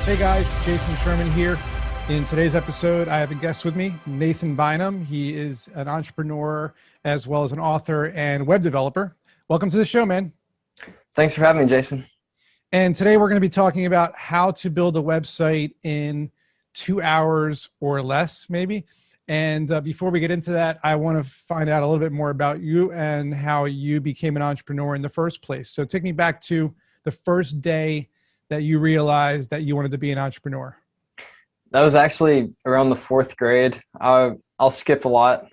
Hey guys, Jason Sherman here. In today's episode, I have a guest with me, Nathan Bynum. He is an entrepreneur as well as an author and web developer. Welcome to the show, man. Thanks for having me, Jason. And today we're going to be talking about how to build a website in 2 hours or less, maybe. And before we get into that, I want to find out a little bit more about you and how you became an entrepreneur in the first place. So take me back to the first day that you realized that you wanted to be an entrepreneur. That was actually around the fourth grade. I'll skip a lot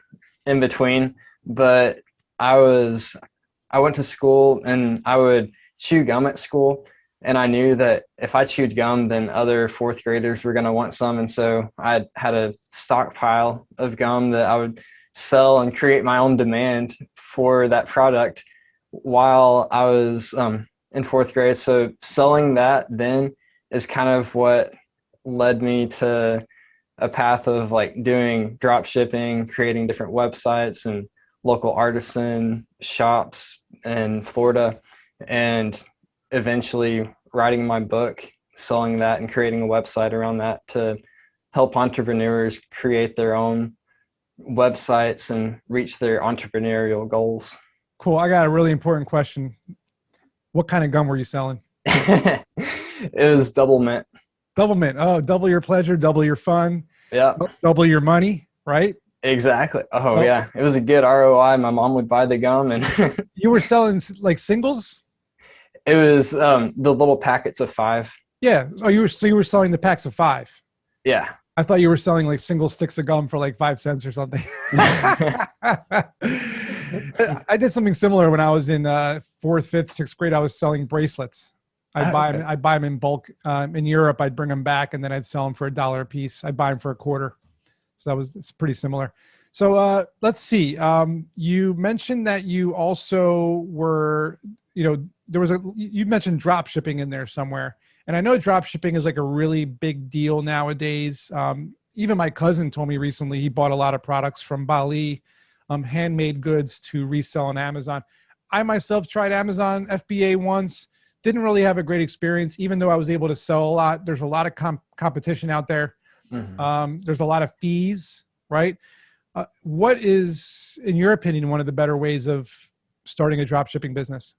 in between, but I went to school and I would chew gum at school. And I knew that if I chewed gum, then other fourth graders were going to want some. And so I had a stockpile of gum that I would sell and create my own demand for that product while I was in fourth grade. So selling that then is kind of what led me to a path of like doing drop shipping, creating different websites and local artisan shops in Florida, and eventually writing my book, selling that and creating a website around that to help entrepreneurs create their own websites and reach their entrepreneurial goals. Cool. I got a really important question. What kind of gum were you selling? It was double mint. Double mint. Oh, double your pleasure, double your fun. Yeah. Double your money, right? Exactly. Oh, yeah. It was a good ROI. My mom would buy the gum and You were selling like singles? it was the little packets of 5. Yeah. Oh, you were selling the packs of 5. Yeah. I thought you were selling like single sticks of gum for like 5 cents or something. I did something similar when I was in 4th, 5th, 6th grade. I was selling bracelets. I'd buy them in bulk. In Europe, I'd bring them back and then I'd sell them for $1 a piece. I'd buy them for $0.25. So it's pretty similar. So let's see. You mentioned that you also were, you mentioned drop shipping in there somewhere. And I know drop shipping is like a really big deal nowadays. Even my cousin told me recently he bought a lot of products from Bali, handmade goods to resell on Amazon. I myself tried Amazon FBA once. Didn't really have a great experience, even though I was able to sell a lot. There's a lot of competition out there. Mm-hmm. There's a lot of fees, right? What is, in your opinion, one of the better ways of starting a drop shipping business?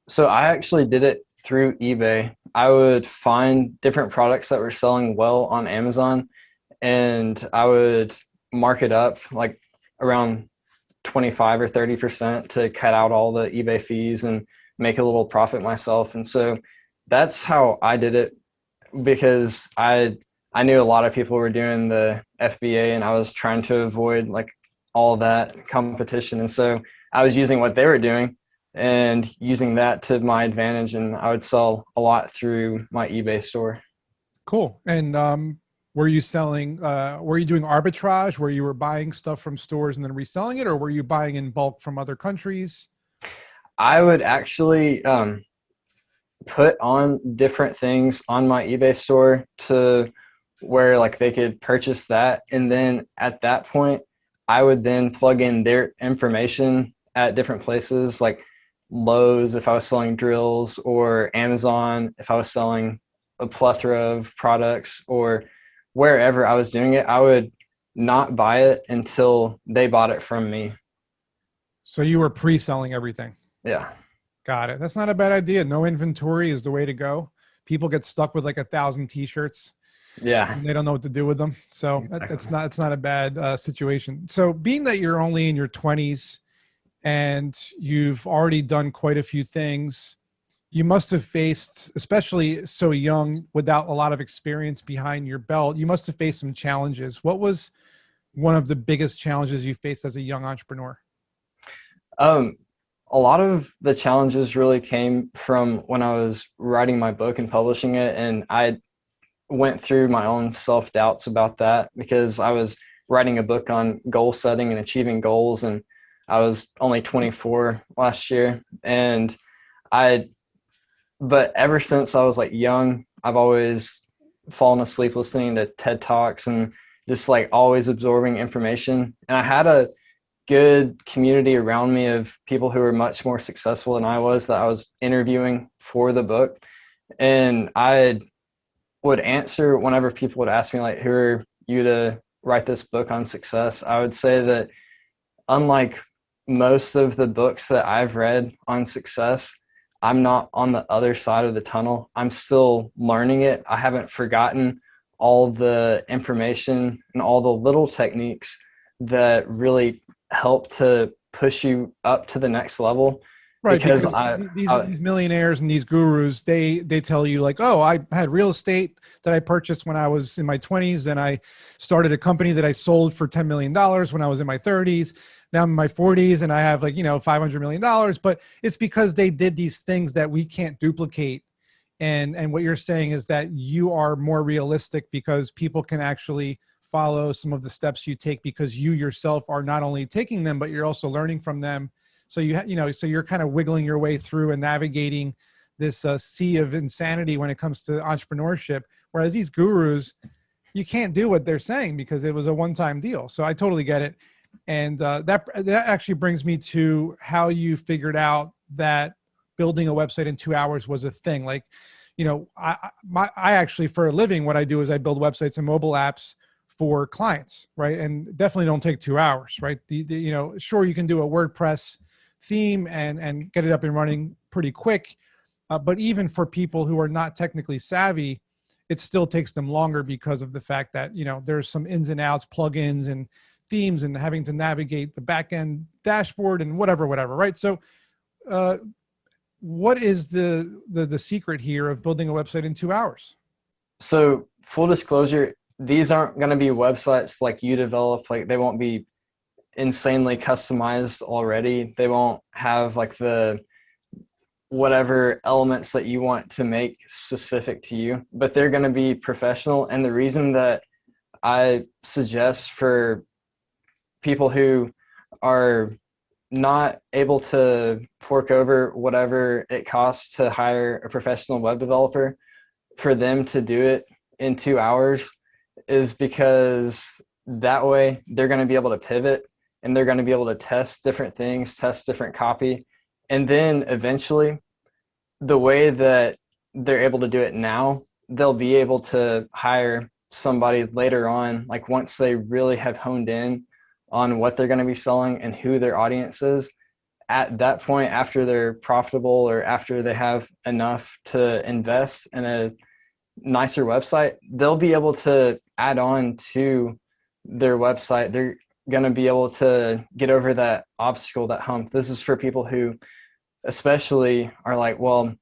So I actually did it through eBay. I would find different products that were selling well on Amazon, and I would mark it up like around 25 or 30% to cut out all the eBay fees and make a little profit myself. And so that's how I did it, because I knew a lot of people were doing the FBA and I was trying to avoid like all that competition. And so I was using what they were doing and using that to my advantage, and I would sell a lot through my eBay store. Cool. And were you selling, were you doing arbitrage where you were buying stuff from stores and then reselling it, or were you buying in bulk from other countries? I would actually put on different things on my eBay store to where like they could purchase that. And then at that point, I would then plug in their information at different places like Lowe's if I was selling drills, or Amazon if I was selling a plethora of products, or wherever I was doing it, I would not buy it until they bought it from me. So you were pre-selling everything? Yeah. Got it. That's not a bad idea. No inventory is the way to go. People get stuck with like 1,000 t-shirts. Yeah. And they don't know what to do with them. So it's not a bad situation. So being that you're only in your 20s and you've already done quite a few things, you must have faced, especially so young, without a lot of experience behind your belt, you must have faced some challenges. What was one of the biggest challenges you faced as a young entrepreneur? A lot of the challenges really came from when I was writing my book and publishing it, and I went through my own self-doubts about that because I was writing a book on goal setting and achieving goals, and I was only 24 last year. But ever since I was like young, I've always fallen asleep listening to TED Talks and just like always absorbing information. And I had a good community around me of people who were much more successful than I was that I was interviewing for the book. And I would answer whenever people would ask me, like, who are you to write this book on success, I would say that unlike most of the books that I've read on success, I'm not on the other side of the tunnel. I'm still learning it. I haven't forgotten all the information and all the little techniques that really help to push you up to the next level. Right, because these millionaires and these gurus, they tell you like, oh, I had real estate that I purchased when I was in my 20s, and I started a company that I sold for $10 million when I was in my 30s. Now I'm in my 40s and I have like, $500 million, but it's because they did these things that we can't duplicate. And what you're saying is that you are more realistic because people can actually follow some of the steps you take because you yourself are not only taking them, but you're also learning from them. So so you're kind of wiggling your way through and navigating this sea of insanity when it comes to entrepreneurship. Whereas these gurus, you can't do what they're saying because it was a one-time deal. So I totally get it. And that actually brings me to how you figured out that building a website in 2 hours was a thing. Like, I actually, for a living, what I do is I build websites and mobile apps for clients, right? And definitely don't take 2 hours, right? Sure, you can do a WordPress theme and get it up and running pretty quick. But even for people who are not technically savvy, it still takes them longer because of the fact that, there's some ins and outs, plugins and themes and having to navigate the back end dashboard and whatever, right? So what is the secret here of building a website in 2 hours? So full disclosure, these aren't going to be websites like you develop. Like, they won't be insanely customized already. They won't have like the whatever elements that you want to make specific to you, but they're going to be professional. And the reason that I suggest for people who are not able to fork over whatever it costs to hire a professional web developer, for them to do it in 2 hours is because that way they're going to be able to pivot and they're going to be able to test different things, test different copy. And then eventually, the way that they're able to do it now, they'll be able to hire somebody later on, like once they really have honed in on what they're going to be selling and who their audience is. At that point, after they're profitable or after they have enough to invest in a nicer website, they'll be able to add on to their website. They're going to be able to get over that obstacle, that hump. This is for people who especially are like, well,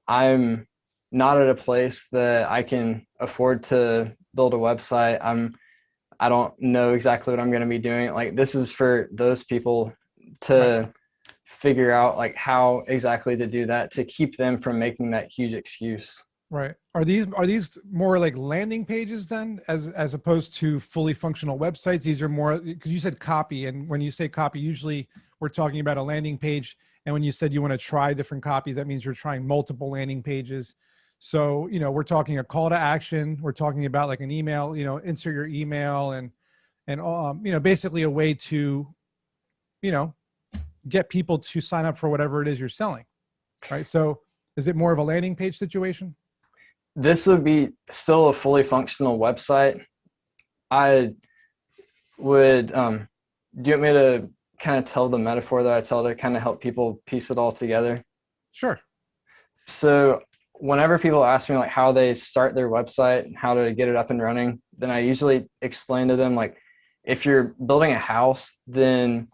I'm not at a place that I can afford to build a website. I don't know exactly what I'm going to be doing. Like, this is for those people to figure out like how exactly to do that to keep them from making that huge excuse. Right. Are these more like landing pages then, as opposed to fully functional websites? These are more, because you said copy, and when you say copy, usually we're talking about a landing page. And when you said you want to try different copy, that means you're trying multiple landing pages. So, we're talking a call to action. We're talking about like an email, insert your email and basically a way to, get people to sign up for whatever it is you're selling. Right. So is it more of a landing page situation? This would be still a fully functional website. I would, do you want me to kind of tell the metaphor that I tell to kind of help people piece it all together? Sure. So whenever people ask me like how they start their website, how to get it up and running, then I usually explain to them, like, if you're building a house, then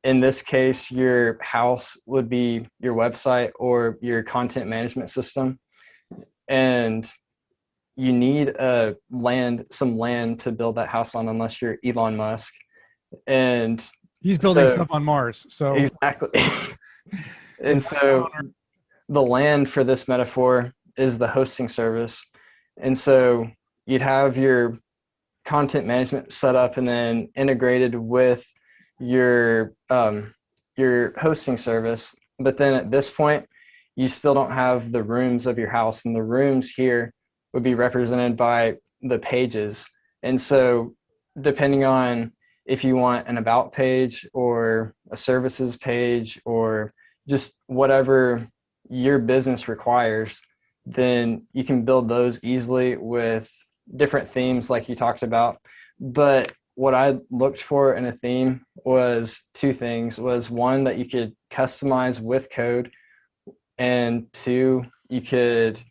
in this case, your house would be your website or your content management system. And you need some land to build that house on, unless you're Elon Musk. And he's building stuff on Mars. So exactly. And so the land for this metaphor is the hosting service. And so you'd have your content management set up and then integrated with your hosting service. But then at this point, you still don't have the rooms of your house, and the rooms here would be represented by the pages. And so depending on if you want an about page or a services page or just whatever your business requires, then you can build those easily with different themes like you talked about. But what I looked for in a theme was two things. Was one, that you could customize with code, and two, you could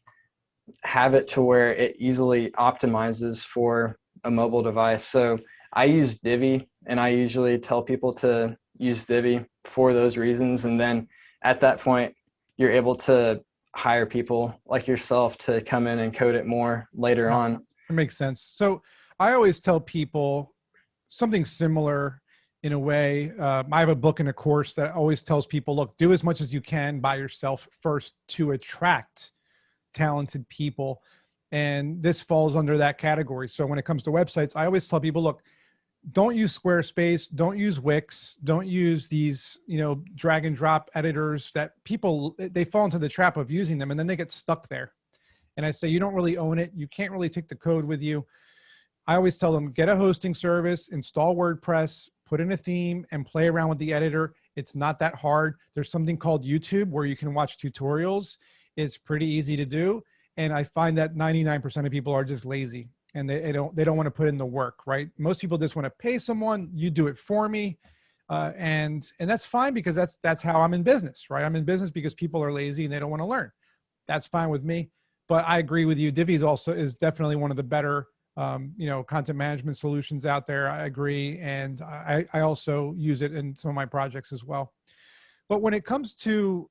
have it to where it easily optimizes for a mobile device. So I use Divi, and I usually tell people to use Divi for those reasons. And then at that point, you're able to hire people like yourself to come in and code it more later on. It makes sense. So I always tell people something similar in a way. I have a book and a course that always tells people, look, do as much as you can by yourself first to attract talented people. And this falls under that category. So when it comes to websites, I always tell people, look, don't use Squarespace, don't use Wix, don't use these, drag and drop editors that people, they fall into the trap of using them and then they get stuck there. And I say, you don't really own it. You can't really take the code with you. I always tell them, get a hosting service, install WordPress, put in a theme, and play around with the editor. It's not that hard. There's something called YouTube where you can watch tutorials. It's pretty easy to do. And I find that 99% of people are just lazy and they don't want to put in the work, right? Most people just want to pay someone, you do it for me. And that's fine, because that's how I'm in business, right? I'm in business because people are lazy and they don't want to learn. That's fine with me. But I agree with you. Divi is definitely one of the better content management solutions out there. I agree. And I also use it in some of my projects as well. But when it comes to,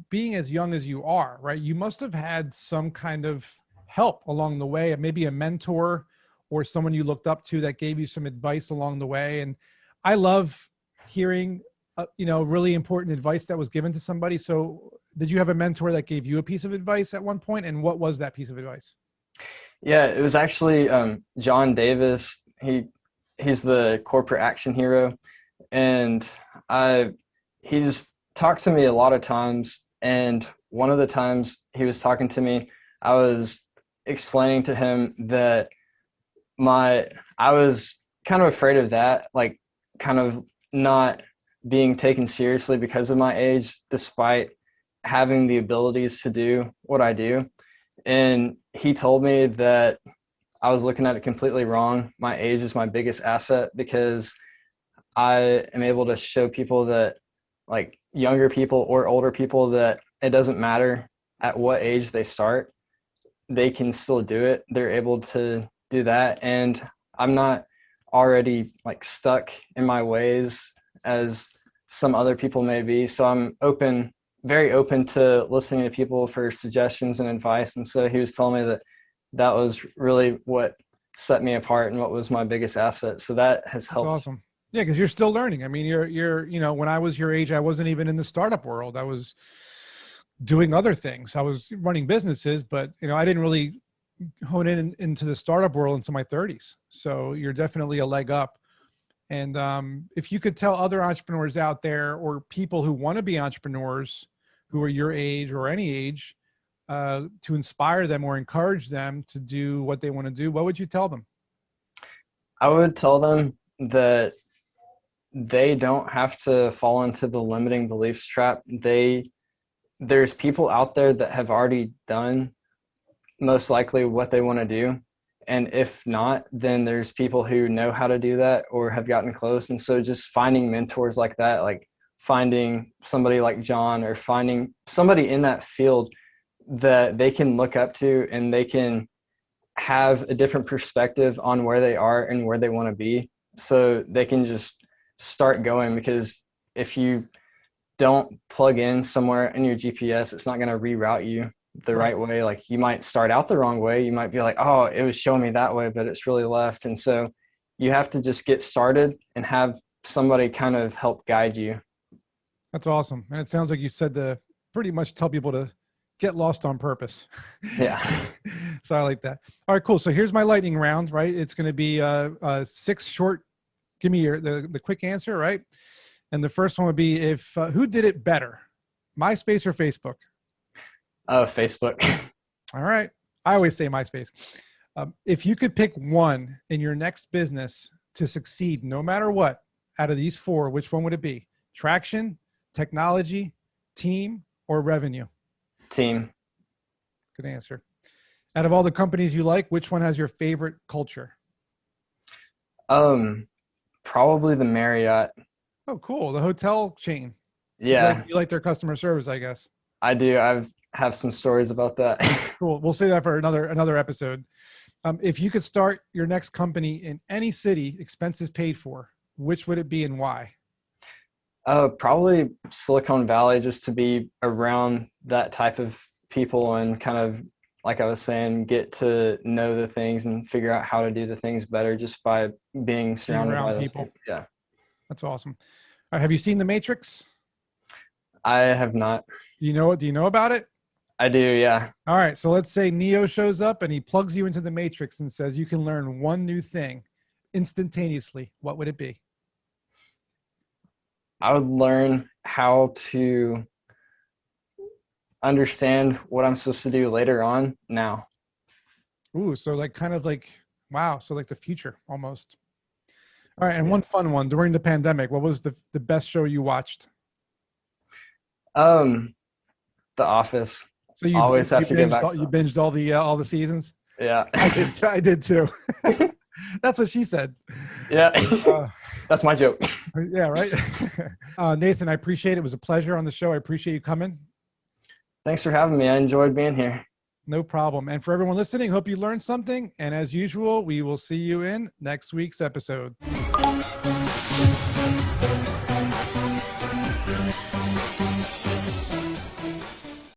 being as young as you are, right, you must have had some kind of help along the way, maybe a mentor or someone you looked up to that gave you some advice along the way. And I love hearing, really important advice that was given to somebody. So did you have a mentor that gave you a piece of advice at one point? And what was that piece of advice? Yeah, it was actually John Davis. He's the corporate action hero, and he's talked to me a lot of times. And one of the times he was talking to me, I was explaining to him that I was kind of afraid of that, like kind of not being taken seriously because of my age, despite having the abilities to do what I do. And he told me that I was looking at it completely wrong. My age is my biggest asset, because I am able to show people that, like younger people or older people, that it doesn't matter at what age they start, they can still do it. They're able to do that. And I'm not already like stuck in my ways as some other people may be. So I'm very open to listening to people for suggestions and advice. And so he was telling me that was really what set me apart and what was my biggest asset. So that has helped. That's awesome. Yeah, because you're still learning. I mean, you're when I was your age, I wasn't even in the startup world. I was doing other things. I was running businesses, but I didn't really hone into the startup world until my 30s. So you're definitely a leg up. And if you could tell other entrepreneurs out there, or people who want to be entrepreneurs who are your age or any age, to inspire them or encourage them to do what they want to do, what would you tell them? I would tell them that they don't have to fall into the limiting beliefs trap. There's people out there that have already done most likely what they want to do. And if not, then there's people who know how to do that or have gotten close. And so just finding mentors like that, like finding somebody like John, or finding somebody in that field that they can look up to, and they can have a different perspective on where they are and where they want to be, so they can just start going. Because if you don't plug in somewhere in your GPS, it's not going to reroute you the right way. Like you might start out the wrong way. You might be like, oh, it was showing me that way, but it's really left. And so you have to just get started and have somebody kind of help guide you. That's awesome. And it sounds like you said to pretty much tell people to get lost on purpose. Yeah. So I like that. All right, cool. So here's my lightning round, right? It's going to be 6 short, give me the quick answer, right? And the first one would be, if who did it better, MySpace or Facebook? Facebook. All right. I always say MySpace. If you could pick one in your next business to succeed, no matter what, out of these 4, which one would it be? Traction, technology, team, or revenue? Team. Good answer. Out of all the companies you like, which one has your favorite culture? Probably the Marriott. Oh, cool. The hotel chain. Yeah, You like their customer service, I guess. I do. Have some stories about that. Cool. We'll say that for another episode. If you could start your next company in any city, expenses paid for, which would it be and why? Probably Silicon Valley, just to be around that type of people and kind of, like I was saying, get to know the things and figure out how to do the things better just by being surrounded by those people. Yeah. That's awesome. All right, have you seen The Matrix? I have not. Do you know about it? I do, yeah. All right. So let's say Neo shows up and he plugs you into the Matrix and says you can learn one new thing instantaneously. What would it be? I would learn how to understand what I'm supposed to do later on now. Ooh, so like kind of like, wow. So like the future almost. All right. And one fun one during the pandemic, what was the best show you watched? The Office. So you always have to get back. You binged all the seasons. Yeah, I did too. That's what she said. Yeah, that's my joke. Yeah, right. Nathan, I appreciate it. It was a pleasure on the show. I appreciate you coming. Thanks for having me. I enjoyed being here. No problem. And for everyone listening, hope you learned something. And as usual, we will see you in next week's episode.